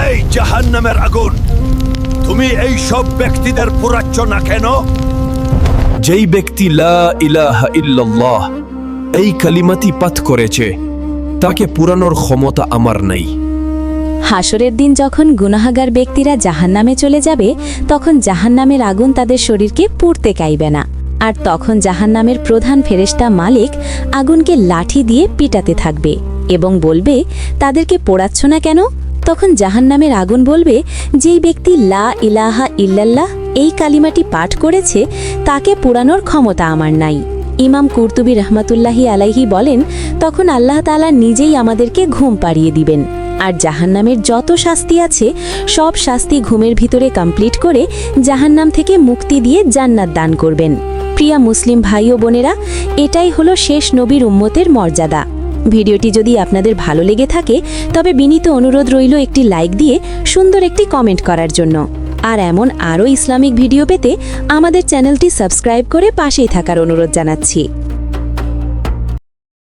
এই জাহান্নামের আগুন, তুমি এই সব ব্যক্তিদের পুরাচ্ছ না কেন? যেই ব্যক্তি লা ইলাহা ইল্লাল্লাহ এই কালিমাটি পাঠ করেছে, তাকে পুরানোর ক্ষমতা আমার নেই। হাসরের দিন যখন গুনাহগার ব্যক্তিরা জাহান্নামে চলে যাবে, তখন জাহান্নামের আগুন তাদের শরীরকে পুড়তে চাইবে না। আর তখন জাহান্নামের প্রধান ফেরেশতা মালিক আগুনকে লাঠি দিয়ে পিটাতে থাকবে এবং বলবে, তাদেরকে পোড়াচ্ছ না কেন? তখন জাহান্নামের আগুন বলবে, যেই ব্যক্তি লা ইলাহা ইল্লাল্লাহ এই কালিমাটি পাঠ করেছে, তাকে পোড়ানোর ক্ষমতা আমার নাই। ইমাম কুরতুবী রহমাতুল্লাহি আলাইহি বলেন, তখন আল্লাহ তাআলা নিজেই আমাদেরকে ঘুম পাড়িয়ে দিবেন, আর জাহান্নামের যত শাস্তি আছে সব শাস্তি ঘুমের ভিতরে কমপ্লিট করে জাহান্নাম থেকে মুক্তি দিয়ে জান্নাত দান করবেন। প্রিয় মুসলিম ভাই ও বোনেরা, এটাই হলো শেষ নবীর উম্মতের মর্যাদা। ভিডিওটি যদি আপনাদের ভালো লেগে থাকে, তবে বিনীত অনুরোধ রইল একটি লাইক দিয়ে সুন্দর একটি কমেন্ট করার জন্য। আর এমন আরও ইসলামিক ভিডিও পেতে আমাদের চ্যানেলটি সাবস্ক্রাইব করে পাশেই থাকার অনুরোধ জানাচ্ছি।